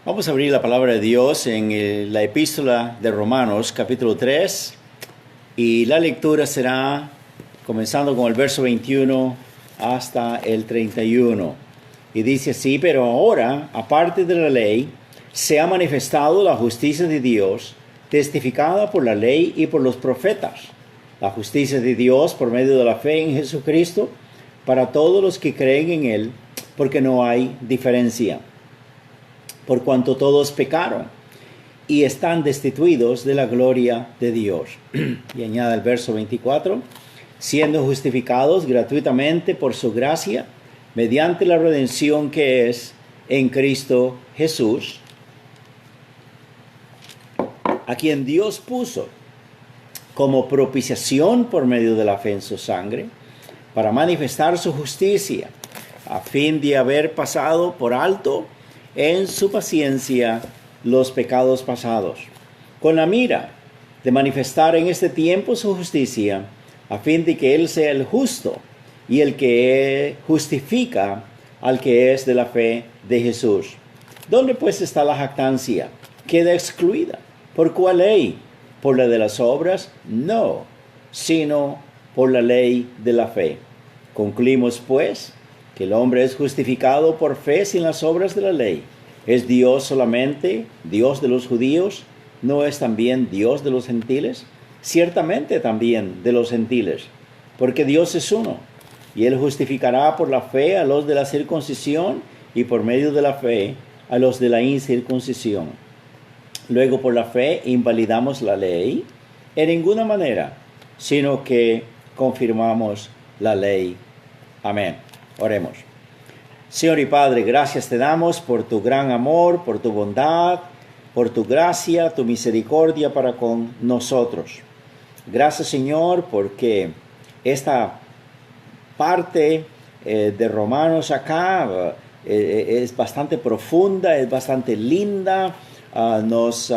Vamos a abrir la palabra de Dios en la epístola de Romanos, capítulo 3, y la lectura será comenzando con el verso 21 hasta el 31. Y dice así: pero ahora, aparte de la ley, se ha manifestado la justicia de Dios, testificada por la ley y por los profetas. La justicia de Dios por medio de la fe en Jesucristo, para todos los que creen en Él, porque no hay diferencia. Por cuanto todos pecaron y están destituidos de la gloria de Dios. Y añade el verso 24, siendo justificados gratuitamente por su gracia, mediante la redención que es en Cristo Jesús, a quien Dios puso como propiciación por medio de la fe en su sangre, para manifestar su justicia, a fin de haber pasado por alto en su paciencia los pecados pasados, con la mira de manifestar en este tiempo su justicia, a fin de que Él sea el justo y el que justifica al que es de la fe de Jesús. ¿Dónde pues está la jactancia? Queda excluida. ¿Por cuál ley? ¿Por la de las obras? No, sino por la ley de la fe. Concluimos pues que el hombre es justificado por fe sin las obras de la ley. ¿Es Dios solamente Dios de los judíos? ¿No es también Dios de los gentiles? Ciertamente también de los gentiles, porque Dios es uno, y Él justificará por la fe a los de la circuncisión y por medio de la fe a los de la incircuncisión. Luego por la fe invalidamos la ley en ninguna manera, sino que confirmamos la ley. Amén. Oremos. Señor y Padre, gracias te damos por tu gran amor, por tu bondad, por tu gracia, tu misericordia para con nosotros. Gracias, Señor, porque esta parte de Romanos acá es bastante profunda, es bastante linda. Nos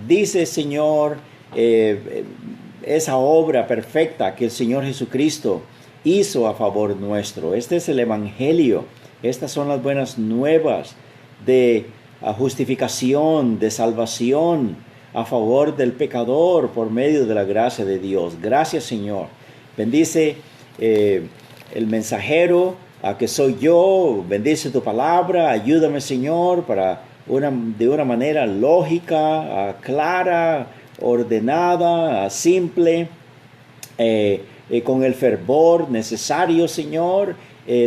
dice, Señor, esa obra perfecta que el Señor Jesucristo hizo a favor nuestro. Este es el Evangelio. Estas son las buenas nuevas de justificación, de salvación a favor del pecador por medio de la gracia de Dios. Gracias, Señor. Bendice el mensajero que soy yo. Bendice tu palabra. Ayúdame, Señor, para de una manera lógica, clara, ordenada, simple, con el fervor necesario, Señor.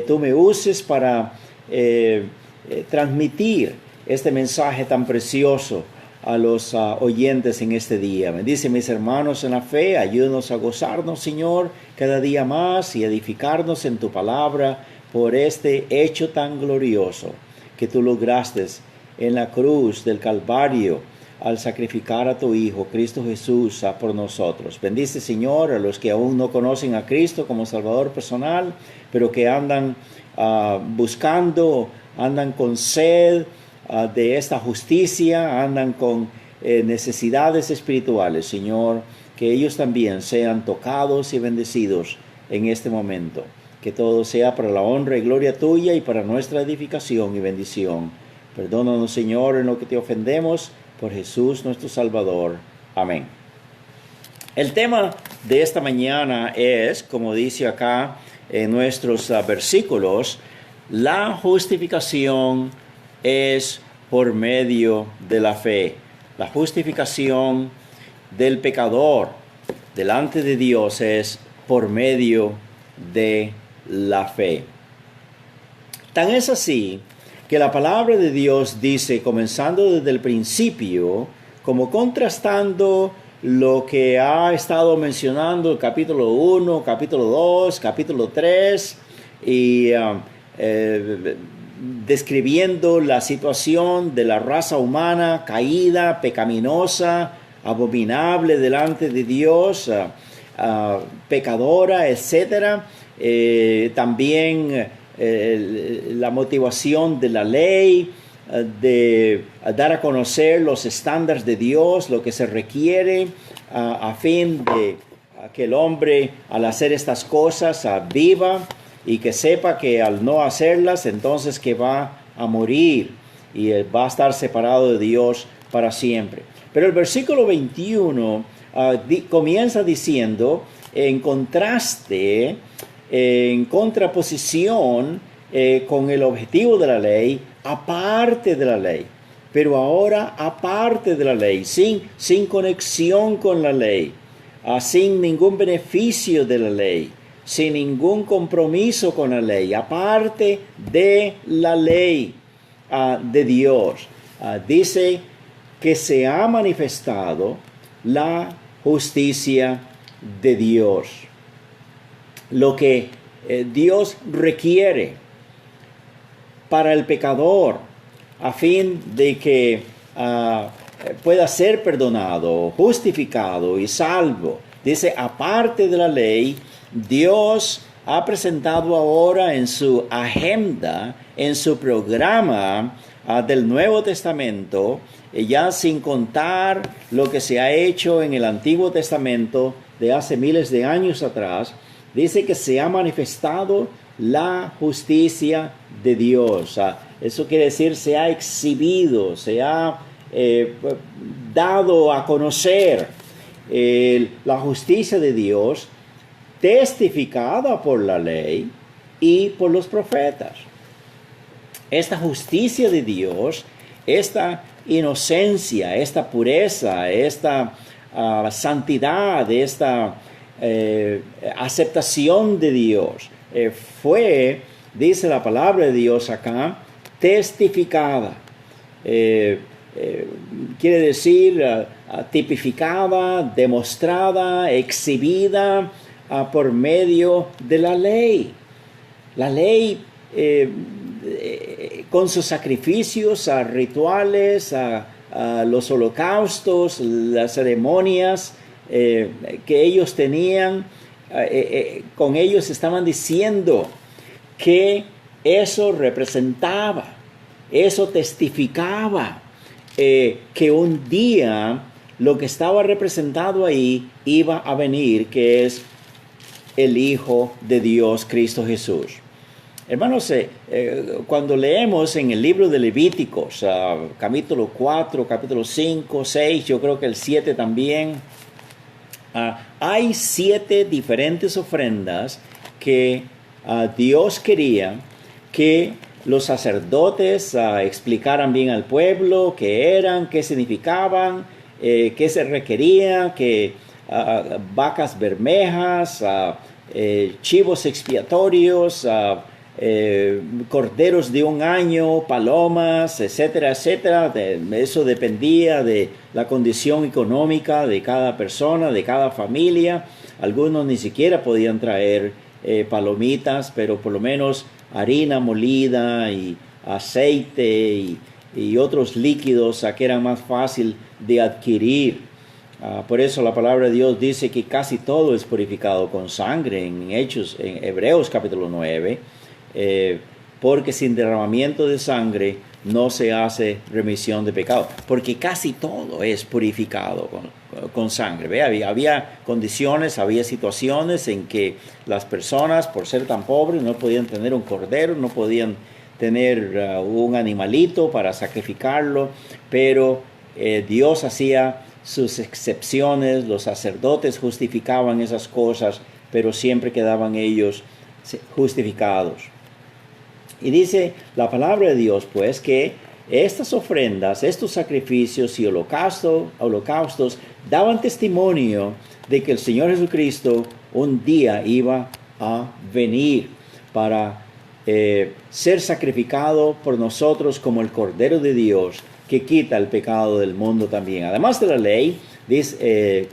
Tú me uses para transmitir este mensaje tan precioso a los oyentes en este día. Bendice mis hermanos en la fe, ayúdanos a gozarnos, Señor, cada día más y edificarnos en tu palabra por este hecho tan glorioso que tú lograste en la cruz del Calvario al sacrificar a tu Hijo, Cristo Jesús, por nosotros. Bendice, Señor, a los que aún no conocen a Cristo como Salvador personal, pero que andan buscando, andan con sed de esta justicia, andan con necesidades espirituales, Señor, que ellos también sean tocados y bendecidos en este momento. Que todo sea para la honra y gloria tuya y para nuestra edificación y bendición. Perdónanos, Señor, en lo que te ofendemos, por Jesús nuestro Salvador. Amén. El tema de esta mañana es, como dice acá en nuestros versículos, la justificación es por medio de la fe. La justificación del pecador delante de Dios es por medio de la fe. Tan es así que la palabra de Dios dice, comenzando desde el principio, como contrastando lo que ha estado mencionando el capítulo 1, capítulo 2, capítulo 3, y describiendo la situación de la raza humana caída, pecaminosa, abominable delante de Dios, pecadora, etc. También la motivación de la ley, de dar a conocer los estándares de Dios, lo que se requiere a fin de que el hombre al hacer estas cosas viva y que sepa que al no hacerlas entonces que va a morir. y va a estar separado de Dios para siempre. Pero el versículo 21 comienza diciendo, en contraste, en contraposición con el objetivo de la ley, aparte de la ley. Pero ahora aparte de la ley, sin conexión con la ley, sin ningún beneficio de la ley, sin ningún compromiso con la ley, aparte de la ley de Dios. Dice que se ha manifestado la justicia de Dios. Lo que Dios requiere para el pecador, a fin de que pueda ser perdonado, justificado y salvo. Dice, aparte de la ley, Dios ha presentado ahora en su agenda, en su programa del Nuevo Testamento, ya sin contar lo que se ha hecho en el Antiguo Testamento de hace miles de años atrás, dice que se ha manifestado la justicia de Dios. Eso quiere decir, se ha exhibido, se ha dado a conocer la justicia de Dios, testificada por la ley y por los profetas. Esta justicia de Dios, esta inocencia, esta pureza, esta santidad, esta aceptación de Dios, fue, dice la palabra de Dios acá, testificada. Quiere decir tipificada, demostrada, exhibida por medio de la ley. La ley con sus sacrificios, rituales, los holocaustos, las ceremonias que ellos tenían, con ellos estaban diciendo que eso representaba, eso testificaba que un día lo que estaba representado ahí iba a venir, que es el Hijo de Dios, Cristo Jesús. Hermanos, cuando leemos en el libro de Levíticos, capítulo 4, capítulo 5, 6, yo creo que el 7 también, hay 7 diferentes ofrendas que Dios quería que los sacerdotes explicaran bien al pueblo qué eran, qué significaban, qué se requería, que vacas bermejas, chivos expiatorios, corderos de un año, palomas, etcétera, etcétera. Eso dependía de la condición económica de cada persona, de cada familia. Algunos ni siquiera podían traer palomitas, pero por lo menos harina molida y aceite y otros líquidos que eran más fácil de adquirir. Por eso la palabra de Dios dice que casi todo es purificado con sangre en Hebreos capítulo 9. Porque sin derramamiento de sangre no se hace remisión de pecado, porque casi todo es purificado con sangre. ¿Ve? Había condiciones, había situaciones en que las personas, por ser tan pobres, no podían tener un cordero, no podían tener un animalito para sacrificarlo, pero Dios hacía sus excepciones, los sacerdotes justificaban esas cosas, pero siempre quedaban ellos justificados. Y dice la palabra de Dios, pues, que estas ofrendas, estos sacrificios y holocaustos daban testimonio de que el Señor Jesucristo un día iba a venir para ser sacrificado por nosotros como el Cordero de Dios que quita el pecado del mundo también. Además de la ley, dice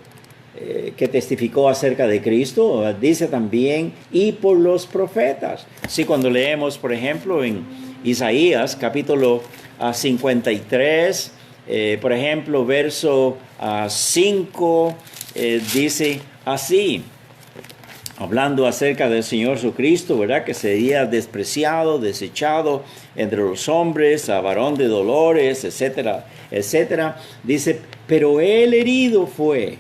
que testificó acerca de Cristo, dice también, y por los profetas. Sí, cuando leemos, por ejemplo, en Isaías, capítulo 53, por ejemplo, verso 5, dice así, hablando acerca del Señor Jesucristo, ¿verdad? Que sería despreciado, desechado entre los hombres, varón de dolores, etcétera, etcétera. Dice, pero Él herido fue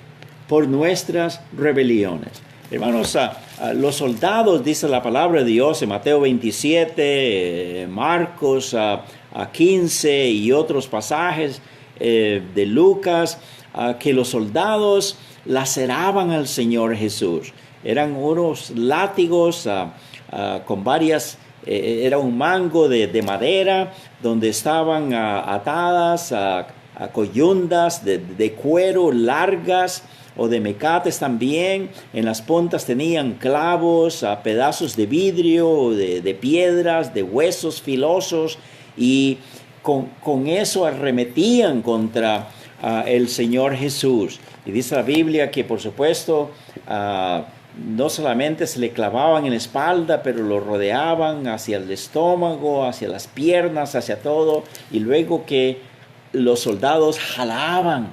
por nuestras rebeliones. Hermanos, los soldados, dice la palabra de Dios en Mateo 27, Marcos 15 y otros pasajes de Lucas, que los soldados laceraban al Señor Jesús. Eran unos látigos con varias, era un mango de madera donde estaban atadas a coyundas de cuero largas, o de mecates también. En las puntas tenían clavos, pedazos de vidrio, de piedras, de huesos filosos, y con eso arremetían contra el Señor Jesús. Y dice la Biblia que, por supuesto, no solamente se le clavaban en la espalda, pero lo rodeaban hacia el estómago, hacia las piernas, hacia todo, y luego que los soldados jalaban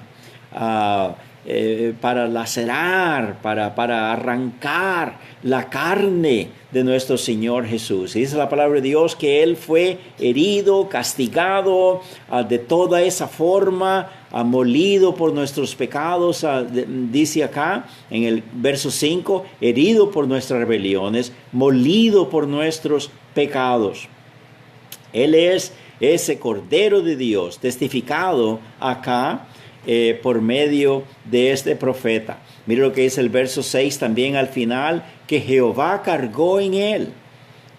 para lacerar, para arrancar la carne de nuestro Señor Jesús. Y dice la palabra de Dios que Él fue herido, castigado de toda esa forma, molido por nuestros pecados, dice acá en el verso 5, herido por nuestras rebeliones, molido por nuestros pecados. Él es ese Cordero de Dios, testificado acá por medio de este profeta. Mire lo que dice el verso 6 también al final, que Jehová cargó en él.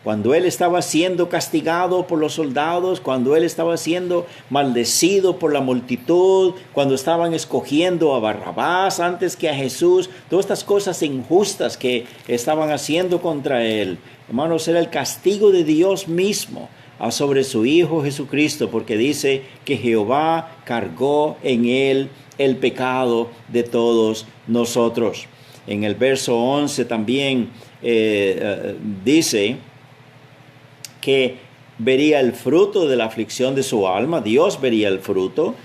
Cuando él estaba siendo castigado por los soldados, cuando él estaba siendo maldecido por la multitud, cuando estaban escogiendo a Barrabás antes que a Jesús, todas estas cosas injustas que estaban haciendo contra él, hermanos, era el castigo de Dios mismo sobre su Hijo Jesucristo, porque dice que Jehová cargó en él el pecado de todos nosotros. En el verso 11 también dice que vería el fruto de la aflicción de su alma. Dios vería el fruto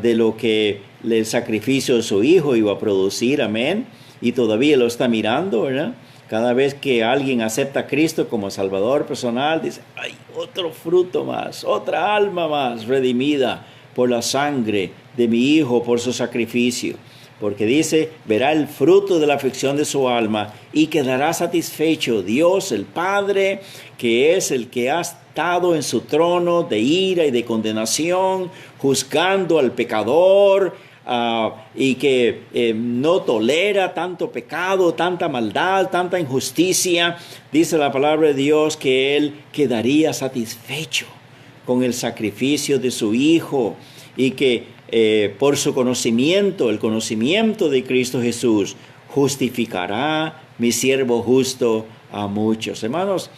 de lo que el sacrificio de su Hijo iba a producir, amén, y todavía lo está mirando, ¿verdad? Cada vez que alguien acepta a Cristo como Salvador personal, dice, hay otro fruto más, otra alma más redimida por la sangre de mi Hijo, por su sacrificio. Porque dice, verá el fruto de la aflicción de su alma y quedará satisfecho Dios, el Padre, que es el que ha estado en su trono de ira y de condenación, juzgando al pecador, y que no tolera tanto pecado, tanta maldad, tanta injusticia. Dice la palabra de Dios que Él quedaría satisfecho con el sacrificio de su Hijo, y que por su conocimiento, el conocimiento de Cristo Jesús, justificará mi siervo justo a muchos. Hermanos,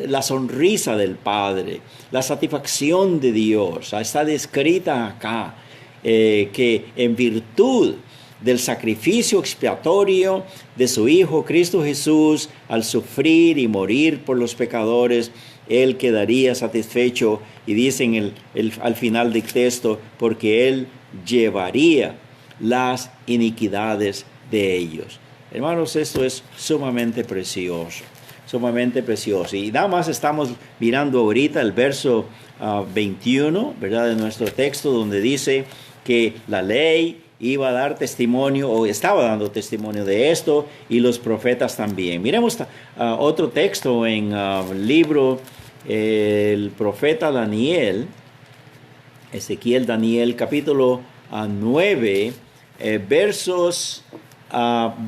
la sonrisa del Padre, la satisfacción de Dios está descrita acá. Que en virtud del sacrificio expiatorio de su Hijo Cristo Jesús, al sufrir y morir por los pecadores, Él quedaría satisfecho, y dice al final del texto, porque Él llevaría las iniquidades de ellos. Hermanos, esto es sumamente precioso, sumamente precioso. Y nada más estamos mirando ahorita el verso 21, ¿verdad?, de nuestro texto, donde dice que la ley iba a dar testimonio, o estaba dando testimonio de esto, y los profetas también. Miremos otro texto en el libro, el profeta Daniel, Ezequiel, Daniel, capítulo 9, versos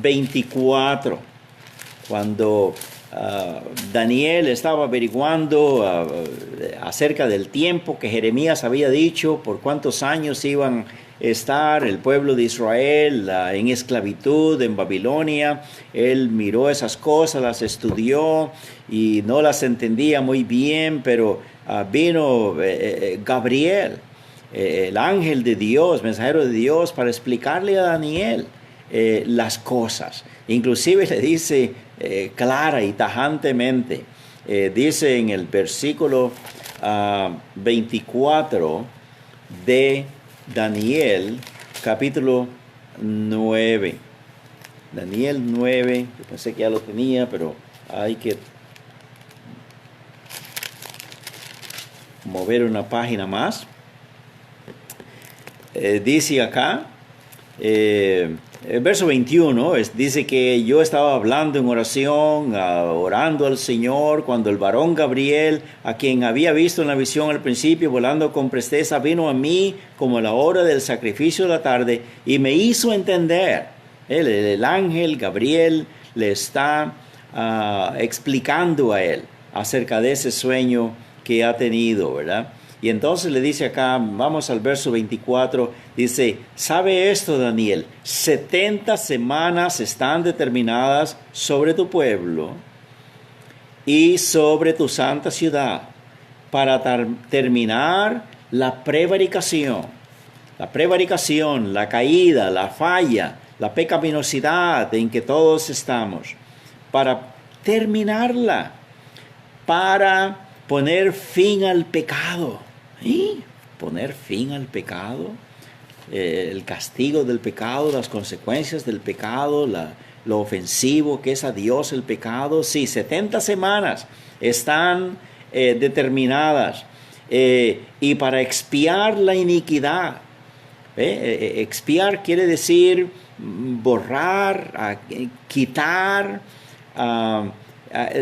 24. Cuando Daniel estaba averiguando acerca del tiempo que Jeremías había dicho, por cuántos años iban a estar el pueblo de Israel en esclavitud en Babilonia. Él miró esas cosas, las estudió y no las entendía muy bien, pero vino Gabriel, el ángel de Dios, mensajero de Dios, para explicarle a Daniel las cosas. Inclusive le dice clara y tajantemente, dice en el versículo 24 de Daniel, capítulo 9. Daniel 9, yo pensé que ya lo tenía, pero hay que mover una página más. Dice acá, el verso 21 dice que yo estaba hablando en oración, orando al Señor, cuando el varón Gabriel, a quien había visto en la visión al principio, volando con presteza, vino a mí como a la hora del sacrificio de la tarde y me hizo entender. El ángel Gabriel le está explicando a él acerca de ese sueño que ha tenido, ¿verdad? Y entonces le dice acá, vamos al verso 24, dice, ¿sabe esto, Daniel? 70 semanas están determinadas sobre tu pueblo y sobre tu santa ciudad para terminar la prevaricación. La prevaricación, la caída, la falla, la pecaminosidad en que todos estamos. Para terminarla, para poner fin al pecado. ¿Sí? Poner fin al pecado, el castigo del pecado, las consecuencias del pecado, lo ofensivo que es a Dios el pecado. Sí, 70 semanas están determinadas y para expiar la iniquidad. Expiar quiere decir borrar, quitar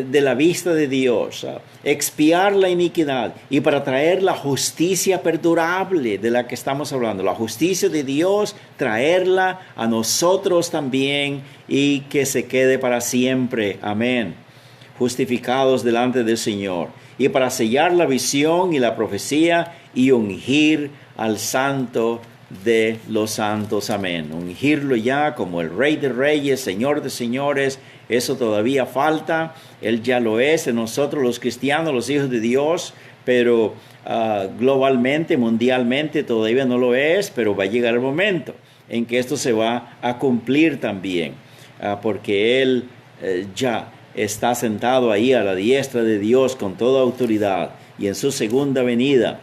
de la vista de Dios, expiar la iniquidad y para traer la justicia perdurable de la que estamos hablando, la justicia de Dios, traerla a nosotros también y que se quede para siempre. Amén. Justificados delante del Señor y para sellar la visión y la profecía y ungir al Santo de los santos. Amén. Ungirlo ya como el Rey de Reyes, Señor de Señores. Eso todavía falta. Él ya lo es en nosotros los cristianos, los hijos de Dios, pero globalmente, mundialmente todavía no lo es, pero va a llegar el momento en que esto se va a cumplir también, porque Él ya está sentado ahí a la diestra de Dios con toda autoridad, y en su segunda venida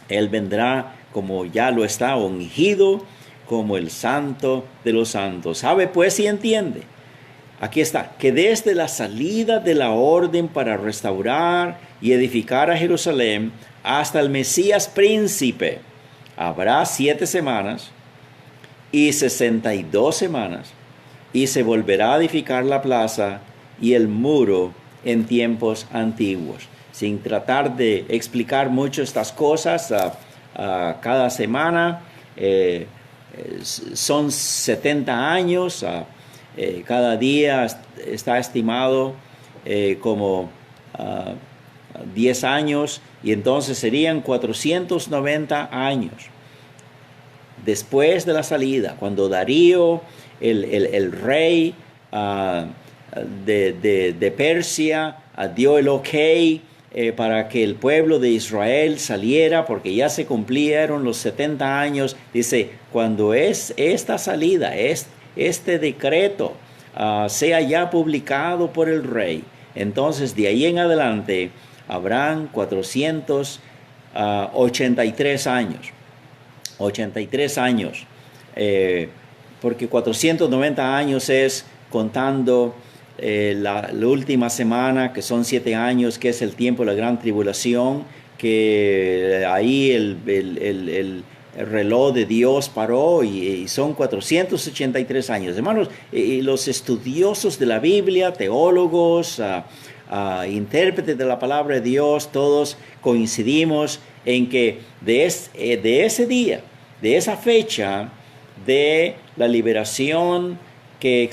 Él vendrá como ya lo está, ungido como el Santo de los santos. ¿Sabe pues y entiende? Aquí está, que desde la salida de la orden para restaurar y edificar a Jerusalén hasta el Mesías príncipe, habrá 7 semanas y 62 semanas, y se volverá a edificar la plaza y el muro en tiempos antiguos. Sin tratar de explicar mucho estas cosas, cada semana son 70 años, cada día está estimado como 10 años, y entonces serían 490 años después de la salida, cuando Darío, el rey de Persia, dio el ok para que el pueblo de Israel saliera, porque ya se cumplieron los 70 años. Dice, cuando es esta salida, este decreto sea ya publicado por el rey, entonces de ahí en adelante habrán 483 años. 83 años, porque 490 años es contando la última semana, que son 7 años, que es el tiempo de la gran tribulación, que ahí el reloj de Dios paró y son 483 años. Hermanos, los estudiosos de la Biblia, teólogos, intérpretes de la palabra de Dios, todos coincidimos en que de ese día, de esa fecha de la liberación que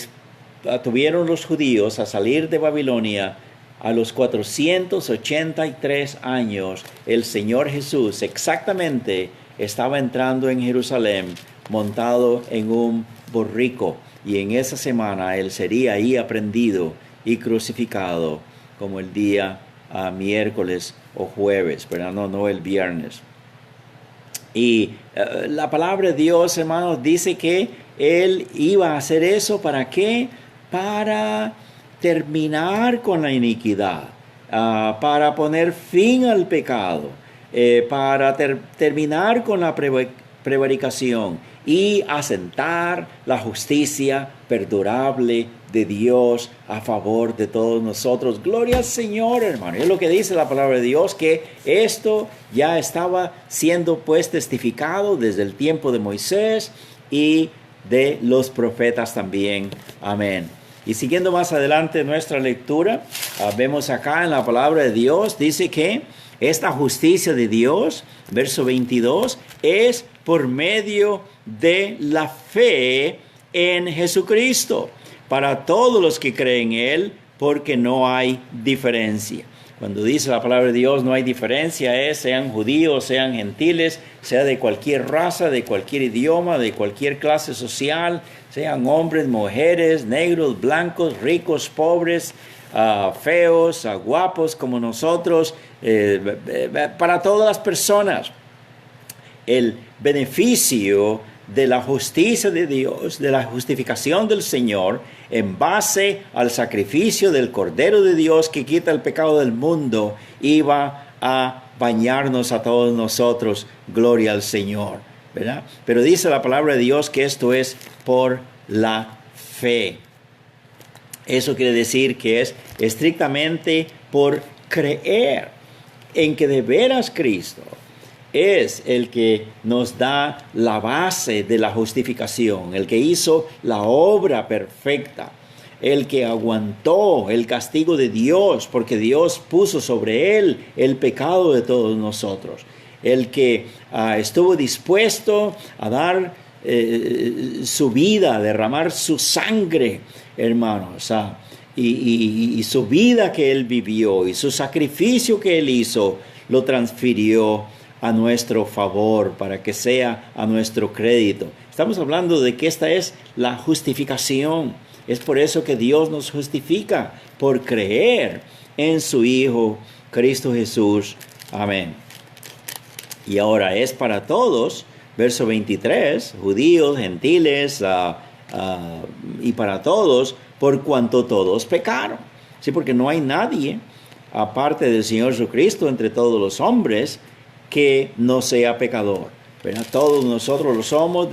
tuvieron los judíos a salir de Babilonia, a los 483 años, el Señor Jesús exactamente estaba entrando en Jerusalén montado en un borrico, y en esa semana Él sería ahí aprehendido y crucificado como el día miércoles o jueves, pero no el viernes. Y la palabra de Dios, hermanos, dice que Él iba a hacer eso. ¿Para qué? Para terminar con la iniquidad, para poner fin al pecado, para terminar con la prevaricación y asentar la justicia perdurable de Dios a favor de todos nosotros. Gloria al Señor, hermano. Es lo que dice la palabra de Dios, que esto ya estaba siendo pues testificado desde el tiempo de Moisés, y de los profetas también. Amén. Y siguiendo más adelante nuestra lectura, vemos acá en la palabra de Dios, dice que esta justicia de Dios, verso 22, es por medio de la fe en Jesucristo, para todos los que creen en Él, porque no hay diferencia. Cuando dice la palabra de Dios, no hay diferencia, sean judíos, sean gentiles, sea de cualquier raza, de cualquier idioma, de cualquier clase social, sean hombres, mujeres, negros, blancos, ricos, pobres, feos, guapos como nosotros, para todas las personas. El beneficio de la justicia de Dios, de la justificación del Señor, en base al sacrificio del Cordero de Dios que quita el pecado del mundo, iba a bañarnos a todos nosotros. Gloria al Señor, ¿verdad? Pero dice la palabra de Dios que esto es por la fe. Eso quiere decir que es estrictamente por creer en que de veras Cristo es el que nos da la base de la justificación, el que hizo la obra perfecta, el que aguantó el castigo de Dios, porque Dios puso sobre él el pecado de todos nosotros, el que estuvo dispuesto a dar su vida, a derramar su sangre, hermanos, y su vida que él vivió y su sacrificio que él hizo, lo transfirió a nuestro favor, para que sea a nuestro crédito. Estamos hablando de que esta es la justificación. Es por eso que Dios nos justifica, por creer en su Hijo, Cristo Jesús. Amén. Y ahora es para todos, verso 23, judíos, gentiles, y para todos, por cuanto todos pecaron. Sí, porque no hay nadie, aparte del Señor Jesucristo, entre todos los hombres, que no sea pecador, ¿verdad? Todos nosotros lo somos,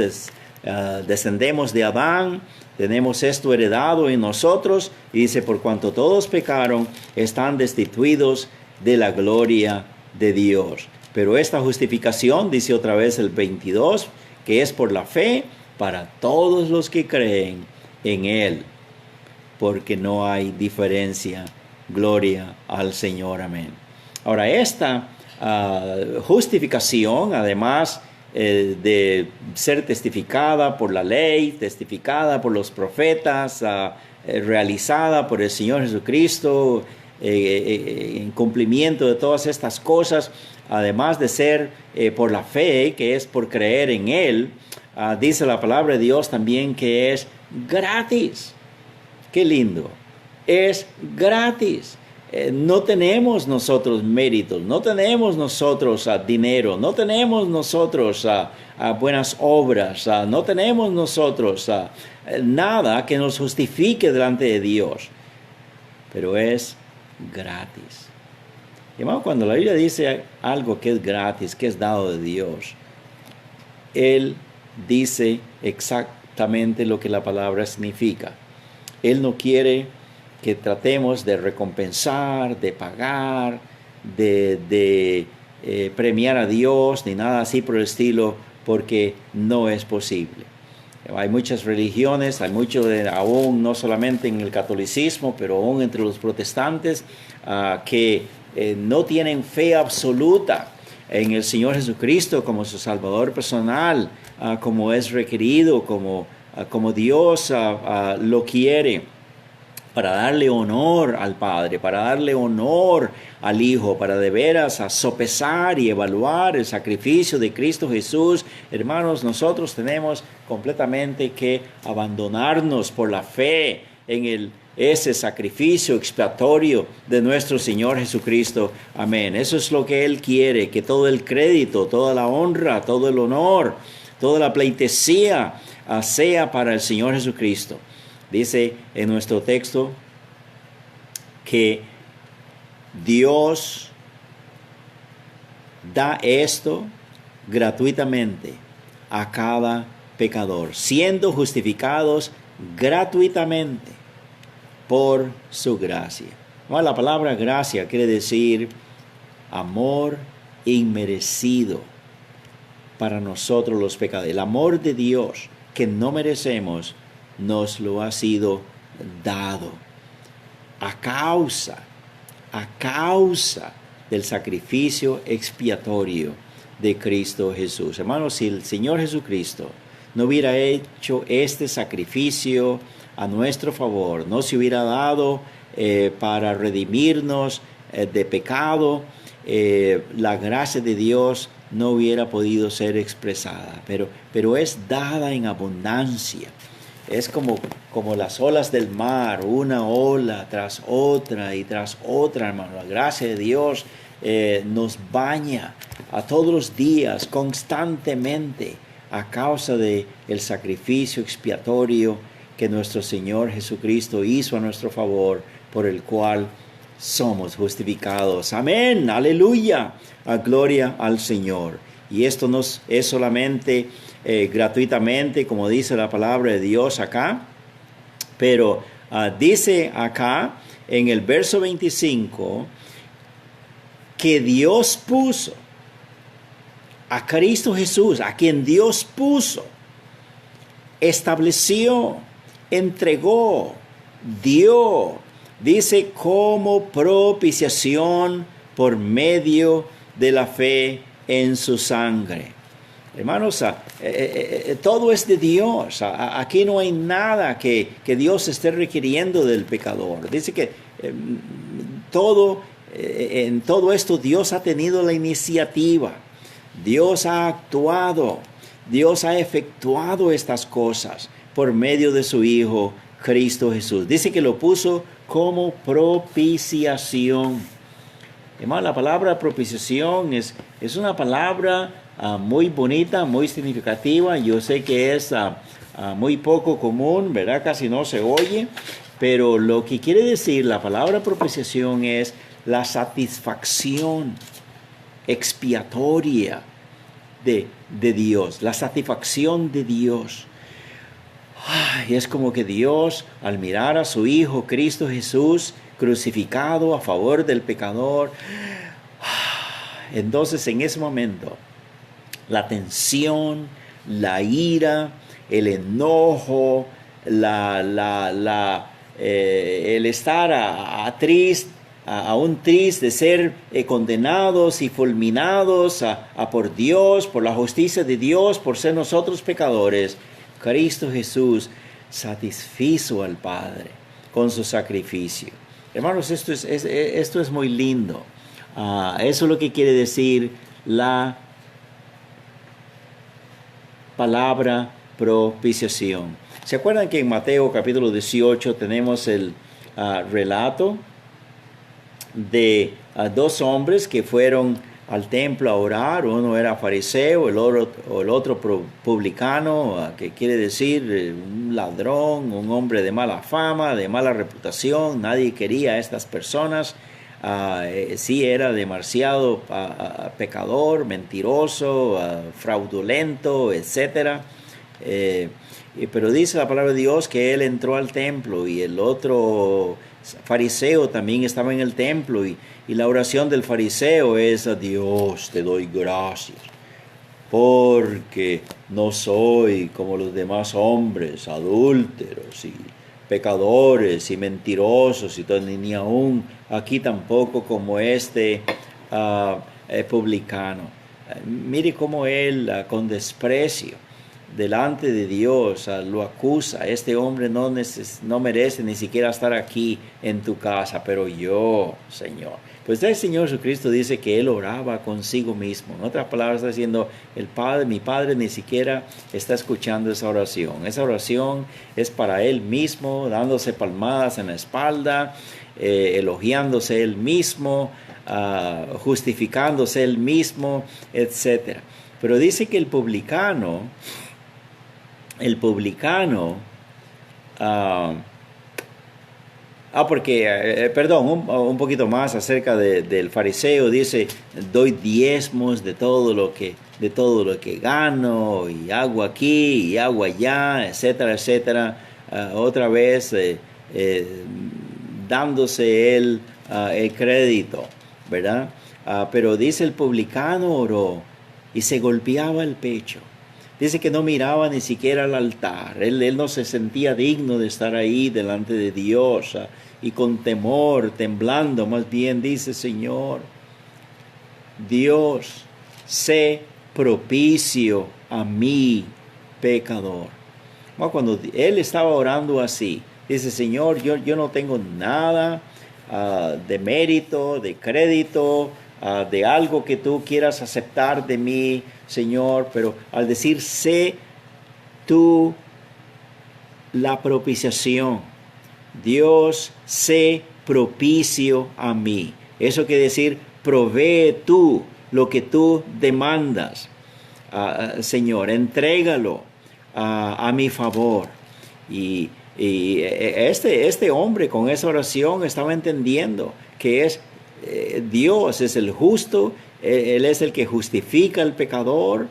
descendemos de Adán, tenemos esto heredado en nosotros, y dice, por cuanto todos pecaron, están destituidos de la gloria de Dios. Pero esta justificación, dice otra vez el 22, que es por la fe para todos los que creen en Él, porque no hay diferencia. Gloria al Señor. Amén. Ahora, esta justificación, además de ser testificada por la ley, testificada por los profetas, realizada por el Señor Jesucristo, en cumplimiento de todas estas cosas, además de ser por la fe, que es por creer en Él, dice la palabra de Dios también que es gratis. Qué lindo. Es gratis. No tenemos nosotros méritos, no tenemos nosotros dinero, no tenemos nosotros buenas obras, no tenemos nosotros nada que nos justifique delante de Dios, pero es gratis. Y hermano, cuando la Biblia dice algo que es gratis, que es dado de Dios, Él dice exactamente lo que la palabra significa. Él no quiere que tratemos de recompensar, de pagar, de premiar a Dios, ni nada así por el estilo, porque no es posible. Hay muchas religiones, hay mucho aún, no solamente en el catolicismo, pero aún entre los protestantes, que no tienen fe absoluta en el Señor Jesucristo como su Salvador personal, como es requerido, como Dios lo quiere, para darle honor al Padre, para darle honor al Hijo, para de veras sopesar y evaluar el sacrificio de Cristo Jesús. Hermanos, nosotros tenemos completamente que abandonarnos por la fe en ese sacrificio expiatorio de nuestro Señor Jesucristo. Amén. Eso es lo que Él quiere, que todo el crédito, toda la honra, todo el honor, toda la pleitesía sea para el Señor Jesucristo. Dice en nuestro texto que Dios da esto gratuitamente a cada pecador, siendo justificados gratuitamente por su gracia. Bueno, la palabra gracia quiere decir amor inmerecido para nosotros los pecadores. El amor de Dios que no merecemos, nos lo ha sido dado a causa del sacrificio expiatorio de Cristo Jesús. Hermanos, si el Señor Jesucristo no hubiera hecho este sacrificio a nuestro favor, no se hubiera dado para redimirnos de pecado, la gracia de Dios no hubiera podido ser expresada, pero es dada en abundancia. Es como las olas del mar, una ola tras otra y tras otra, hermano. La gracia de Dios nos baña a todos los días, constantemente, a causa del sacrificio expiatorio que nuestro Señor Jesucristo hizo a nuestro favor, por el cual somos justificados. Amén, aleluya, a gloria al Señor. Y esto no es solamente gratuitamente, como dice la palabra de Dios acá, pero dice acá en el verso 25 que Dios puso a Cristo Jesús, a quien Dios puso, estableció, entregó, dio, dice, como propiciación por medio de la fe en su sangre. Hermanos, todo es de Dios. Aquí no hay nada que Dios esté requiriendo del pecador. Dice que en todo esto Dios ha tenido la iniciativa. Dios ha actuado. Dios ha efectuado estas cosas por medio de su Hijo, Cristo Jesús. Dice que lo puso como propiciación. Hermano, la palabra propiciación es una palabra muy bonita, muy significativa. Yo sé que es muy poco común, ¿verdad? Casi no se oye. Pero lo que quiere decir la palabra propiciación es la satisfacción expiatoria de Dios, la satisfacción de Dios. Y es como que Dios, al mirar a su Hijo Cristo Jesús crucificado a favor del pecador, entonces en ese momento la tensión, la ira, el enojo, el estar aún triste de ser condenados y fulminados por Dios, por la justicia de Dios, por ser nosotros pecadores, Cristo Jesús satisfizo al Padre con su sacrificio. Hermanos, esto es muy lindo. Eso es lo que quiere decir la palabra propiciación. ¿Se acuerdan que en Mateo capítulo 18 tenemos el relato de dos hombres que fueron al templo a orar? Uno era fariseo, el otro publicano, que quiere decir un ladrón, un hombre de mala fama, de mala reputación. Nadie quería a estas personas. Sí, era demasiado pecador, mentiroso, fraudulento, etc. Pero dice la palabra de Dios que él entró al templo y el otro fariseo también estaba en el templo, y la oración del fariseo es: a Dios te doy gracias porque no soy como los demás hombres, adúlteros y pecadores y mentirosos, y todo, ni aún aquí tampoco como este publicano. Mire cómo él con desprecio delante de Dios lo acusa: este hombre no merece ni siquiera estar aquí en tu casa, pero yo, Señor. Pues el Señor Jesucristo dice que él oraba consigo mismo. En otras palabras, está diciendo: mi Padre ni siquiera está escuchando esa oración. Esa oración es para él mismo, dándose palmadas en la espalda, elogiándose él mismo, justificándose él mismo, etc. Pero dice que el publicano, un poquito más acerca del fariseo. Dice: doy diezmos de todo lo que gano, y hago aquí y hago allá, etcétera, etcétera. Otra vez dándose él el crédito, ¿verdad? Pero dice: el publicano oró y se golpeaba el pecho Dice que no miraba ni siquiera al altar. Él no se sentía digno de estar ahí delante de Dios. Y con temor, temblando, más bien dice, Señor, Dios, sé propicio a mí, pecador. Bueno, cuando él estaba orando así, dice, Señor, yo no tengo nada de mérito, de crédito, de algo que tú quieras aceptar de mí, Señor, pero al decir, sé tú la propiciación, Dios, sé propicio a mí. Eso quiere decir, provee tú lo que tú demandas, Señor, entrégalo a mi favor. Y este hombre con esa oración estaba entendiendo que es Dios es el justo, Él es el que justifica al pecador,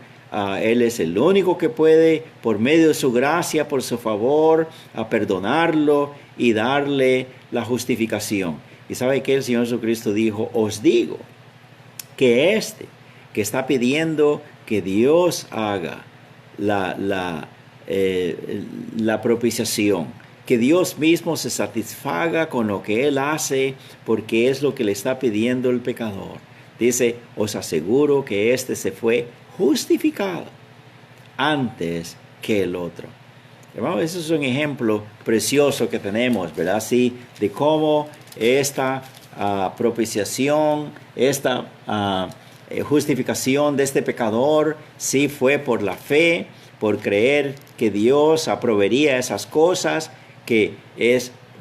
Él es el único que puede, por medio de su gracia, por su favor, perdonarlo y darle la justificación. Y sabe que el Señor Jesucristo dijo, os digo que que está pidiendo que Dios haga la propiciación, que Dios mismo se satisfaga con lo que Él hace, porque es lo que le está pidiendo el pecador. Dice, os aseguro que se fue justificado antes que el otro. Hermano, ese es un ejemplo precioso que tenemos, ¿verdad? Sí, de cómo esta propiciación, esta justificación de este pecador, sí fue por la fe, por creer que Dios proveería esas cosas, que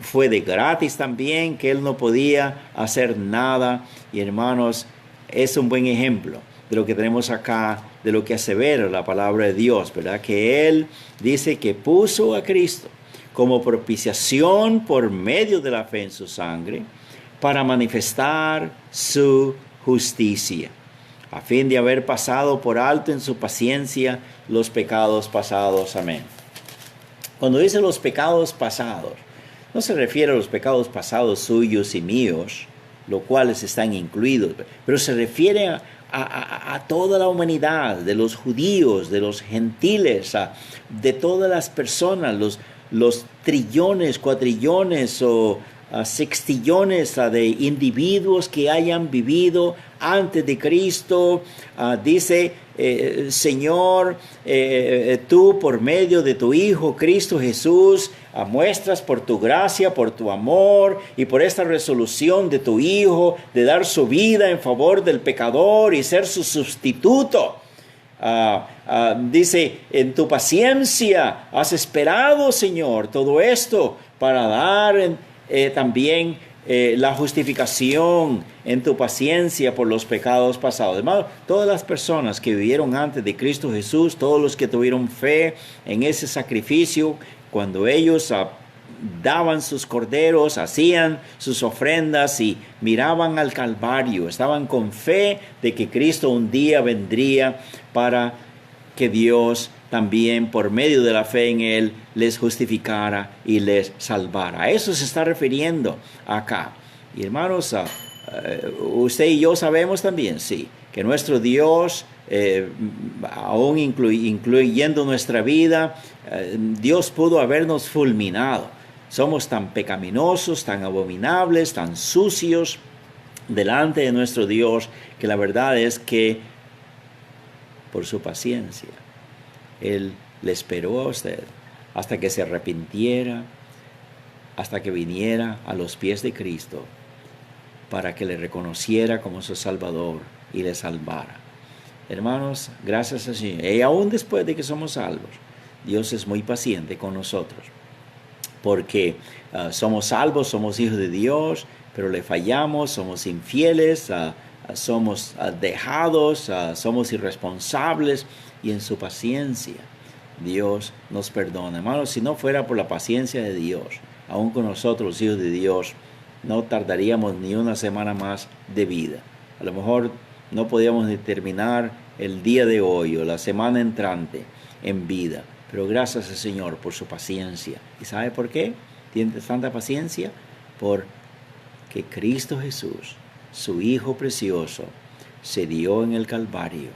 fue de gratis también, que Él no podía hacer nada. Y hermanos, es un buen ejemplo de lo que tenemos acá, de lo que asevera la palabra de Dios, ¿verdad? Que Él dice que puso a Cristo como propiciación por medio de la fe en su sangre para manifestar su justicia, a fin de haber pasado por alto en su paciencia los pecados pasados. Amén. Cuando dice los pecados pasados, no se refiere a los pecados pasados suyos y míos, los cuales están incluidos, pero se refiere a toda la humanidad, de los judíos, de los gentiles, de todas las personas, los trillones, cuatrillones o sextillones de individuos que hayan vivido antes de Cristo. Dice, Señor, tú por medio de tu Hijo Cristo Jesús muestras por tu gracia, por tu amor y por esta resolución de tu Hijo de dar su vida en favor del pecador y ser su sustituto. Dice, en tu paciencia has esperado, Señor, todo esto para dar también la justificación en tu paciencia por los pecados pasados. Hermano, todas las personas que vivieron antes de Cristo Jesús, todos los que tuvieron fe en ese sacrificio, cuando ellos daban sus corderos, hacían sus ofrendas y miraban al Calvario, estaban con fe de que Cristo un día vendría para que Dios también por medio de la fe en Él les justificara y les salvara. A eso se está refiriendo acá. Y hermanos, usted y yo sabemos también, sí, que nuestro Dios, aún incluyendo nuestra vida, Dios pudo habernos fulminado. Somos tan pecaminosos, tan abominables, tan sucios delante de nuestro Dios, que la verdad es que por su paciencia Él le esperó a usted hasta que se arrepintiera, hasta que viniera a los pies de Cristo para que le reconociera como su Salvador y le salvara. Hermanos, gracias al Señor. Y aún después de que somos salvos, Dios es muy paciente con nosotros, porque somos salvos, somos hijos de Dios, pero le fallamos, somos infieles, somos dejados, somos irresponsables, y en su paciencia Dios nos perdona. Hermanos, si no fuera por la paciencia de Dios, aún con nosotros, hijos de Dios, no tardaríamos ni una semana más de vida. A lo mejor no podíamos ni terminar el día de hoy o la semana entrante en vida, pero gracias al Señor por su paciencia. ¿Y sabe por qué tiene tanta paciencia? Porque Cristo Jesús, su Hijo precioso, se dio en el Calvario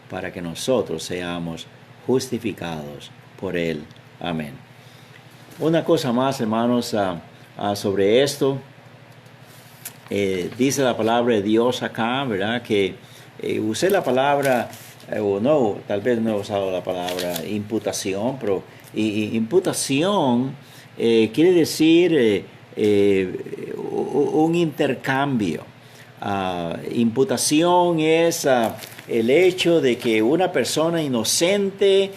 para que nosotros seamos justificados por Él. Amén. Una cosa más, hermanos, sobre esto. Dice la palabra de Dios acá, ¿verdad? Que usé la palabra, o no, tal vez no he usado la palabra imputación, pero imputación quiere decir un intercambio. Imputación es el hecho de que una persona inocente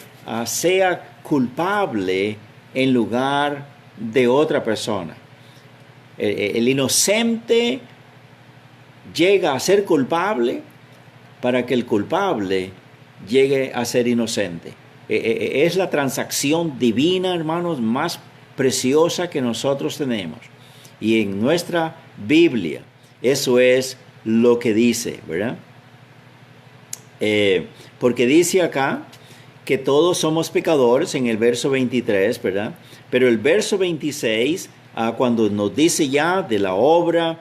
sea culpable en lugar de otra persona. El inocente llega a ser culpable para que el culpable llegue a ser inocente. Es la transacción divina, hermanos, más preciosa que nosotros tenemos. Y en nuestra Biblia, eso es lo que dice, ¿verdad? Porque dice acá que todos somos pecadores en el verso 23, ¿verdad? Pero el verso 26, cuando nos dice ya de la obra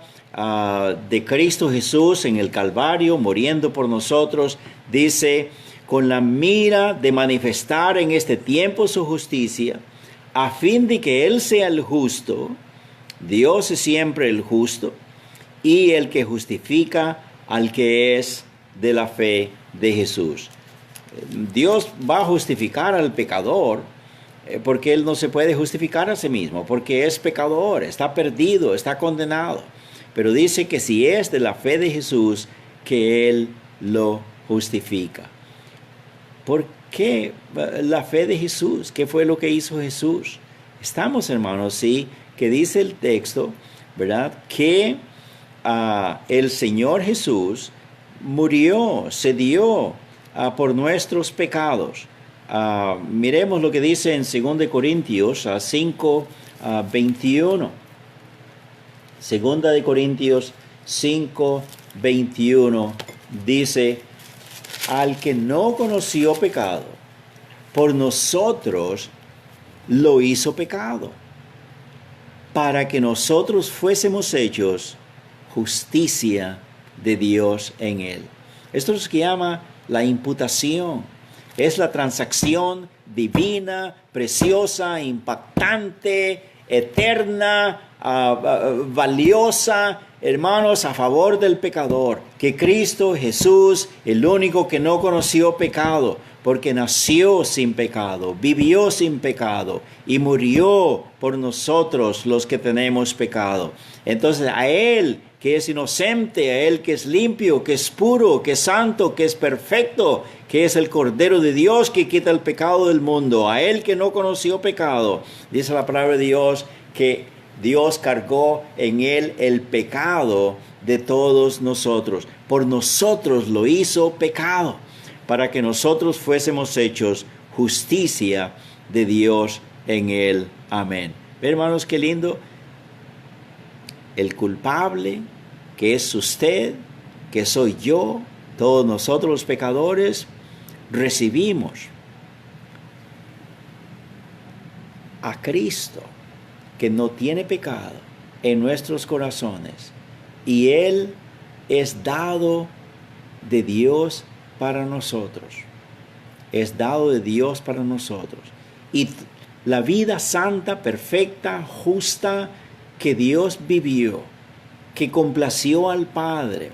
de Cristo Jesús en el Calvario, muriendo por nosotros, dice, con la mira de manifestar en este tiempo su justicia, a fin de que Él sea el justo. Dios es siempre el justo y el que justifica al que es de la fe de Jesús. Dios va a justificar al pecador porque Él no se puede justificar a sí mismo, porque es pecador, está perdido, está condenado. Pero dice que si es de la fe de Jesús, que Él lo justifica. ¿Por qué la fe de Jesús? ¿Qué fue lo que hizo Jesús? Estamos, hermanos, sí, que dice el texto, ¿verdad? Que el Señor Jesús murió, se dio por nuestros pecados. Miremos lo que dice en 2 Corintios 5, 21. 2 Corintios 5, 21 dice, al que no conoció pecado, por nosotros lo hizo pecado, para que nosotros fuésemos hechos justicia de Dios en él. Esto es lo que llama la imputación. Es la transacción divina, preciosa, impactante, eterna, valiosa, hermanos, a favor del pecador, que Cristo Jesús, el único que no conoció pecado, porque nació sin pecado, vivió sin pecado y murió por nosotros los que tenemos pecado. Entonces a Él que es inocente, a Él que es limpio, que es puro, que es santo, que es perfecto, que es el Cordero de Dios que quita el pecado del mundo, a Él que no conoció pecado, dice la palabra de Dios que Dios cargó en Él el pecado de todos nosotros. Por nosotros lo hizo pecado, para que nosotros fuésemos hechos justicia de Dios en Él. Amén. ¿Ven, hermanos, qué lindo? El culpable, que es usted, que soy yo, todos nosotros los pecadores, recibimos a Cristo, que no tiene pecado, en nuestros corazones. Y Él es dado de Dios para nosotros. Es dado de Dios para nosotros. Y la vida santa, perfecta, justa, que Dios vivió, que complació al Padre,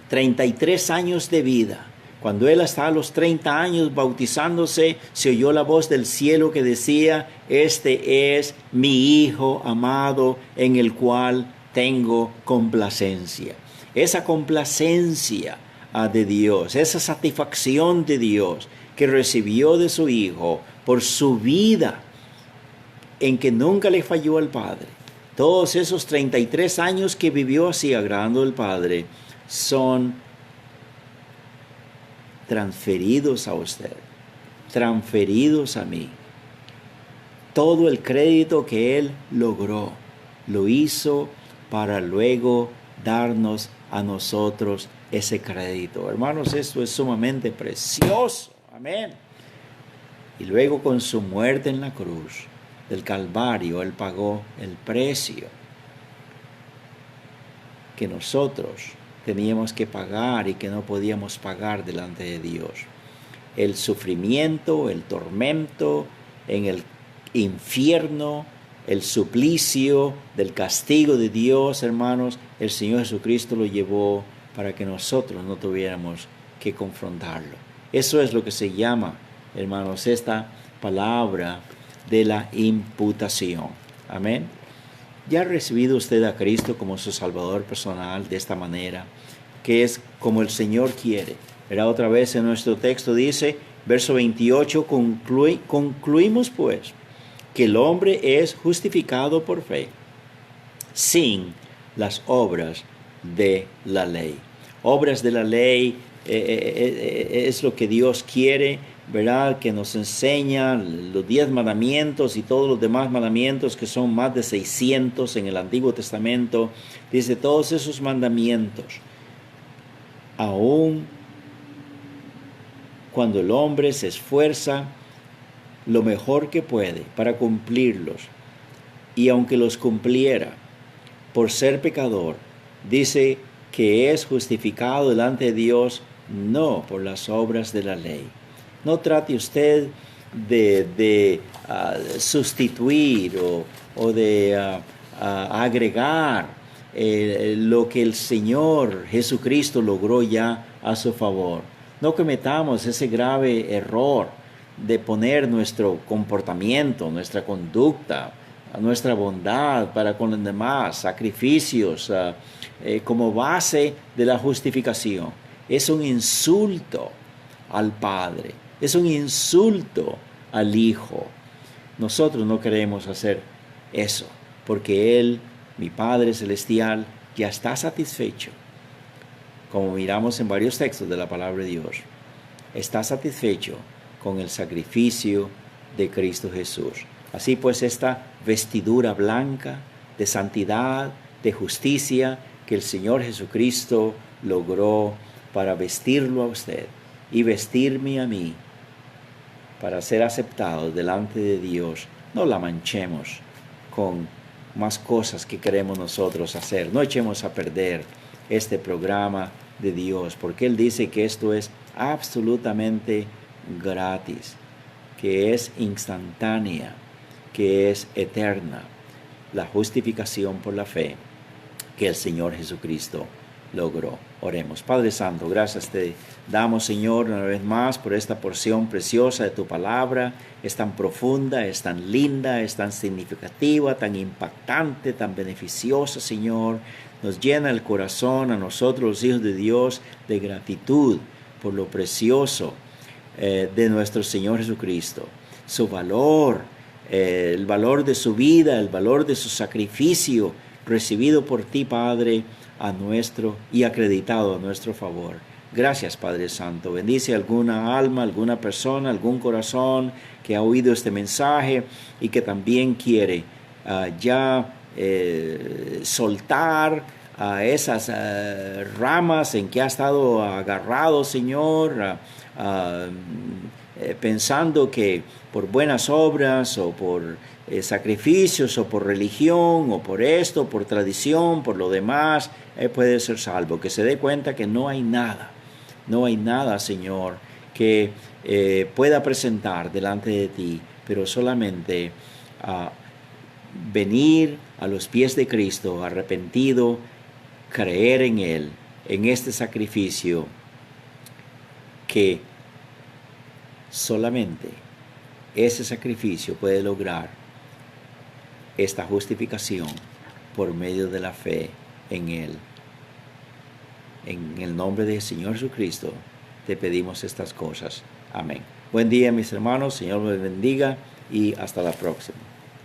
33 años de vida. Cuando Él estaba a los 30 años bautizándose, se oyó la voz del cielo que decía, este es mi Hijo amado en el cual tengo complacencia. Esa complacencia de Dios, esa satisfacción de Dios que recibió de su Hijo por su vida en que nunca le falló al Padre. Todos esos 33 años que vivió así agradando al Padre son transferidos a usted, transferidos a mí. Todo el crédito que Él logró, lo hizo para luego darnos a nosotros ese crédito. Hermanos, esto es sumamente precioso. Amén. Y luego con su muerte en la cruz del Calvario, Él pagó el precio que nosotros teníamos que pagar y que no podíamos pagar delante de Dios. el sufrimiento, el tormento, en el infierno, el suplicio del castigo de Dios, hermanos, el Señor Jesucristo lo llevó para que nosotros no tuviéramos que confrontarlo. Eso es lo que se llama, hermanos, esta palabra de la imputación. Amén. ¿Ya ha recibido usted a Cristo como su Salvador personal de esta manera? Que es como el Señor quiere. Verá, otra vez en nuestro texto dice, verso 28, concluimos pues que el hombre es justificado por fe, sin las obras de la ley. Obras de la ley es lo que Dios quiere, ¿verdad? Que nos enseña los 10 mandamientos y todos los demás mandamientos, que son más de 600 en el Antiguo Testamento. Dice, todos esos mandamientos, aún cuando el hombre se esfuerza lo mejor que puede para cumplirlos, y aunque los cumpliera por ser pecador, dice que es justificado delante de Dios no por las obras de la ley. No trate usted de sustituir o de agregar lo que el Señor Jesucristo logró ya a su favor. No cometamos ese grave error de poner nuestro comportamiento, nuestra conducta, nuestra bondad para con los demás, sacrificios como base de la justificación. Es un insulto al Padre, es un insulto al Hijo. Nosotros no queremos hacer eso, porque Él, mi Padre Celestial, ya está satisfecho. Como miramos en varios textos de la palabra de Dios, está satisfecho con el sacrificio de Cristo Jesús. Así pues, esta vestidura blanca de santidad, de justicia, que el Señor Jesucristo logró para vestirlo a usted y vestirme a mí, para ser aceptados delante de Dios, no la manchemos con más cosas que queremos nosotros hacer. No echemos a perder este programa de Dios, porque Él dice que esto es absolutamente gratis, que es instantánea, que es eterna, la justificación por la fe que el Señor Jesucristo logró. Oremos. Padre Santo, gracias te damos, Señor, una vez más por esta porción preciosa de tu palabra. Es tan profunda, es tan linda, es tan significativa, tan impactante, tan beneficiosa, Señor. Nos llena el corazón a nosotros, los hijos de Dios, de gratitud por lo precioso de nuestro Señor Jesucristo. Su valor, el valor de su vida, el valor de su sacrificio recibido por ti, Padre, a nuestro y acreditado a nuestro favor. Gracias, Padre Santo. Bendice alguna alma, alguna persona, algún corazón que ha oído este mensaje y que también quiere soltar a esas ramas en que ha estado agarrado, Señor, pensando que por buenas obras o por sacrificios o por religión o por esto, por tradición, por lo demás, puede ser salvo. Que se dé cuenta que no hay nada, Señor, que pueda presentar delante de ti, pero solamente venir a los pies de Cristo arrepentido, creer en Él, en este sacrificio que solamente ese sacrificio puede lograr esta justificación por medio de la fe en Él. En el nombre del Señor Jesucristo te pedimos estas cosas. Amén. Buen día, mis hermanos. Señor los bendiga y hasta la próxima.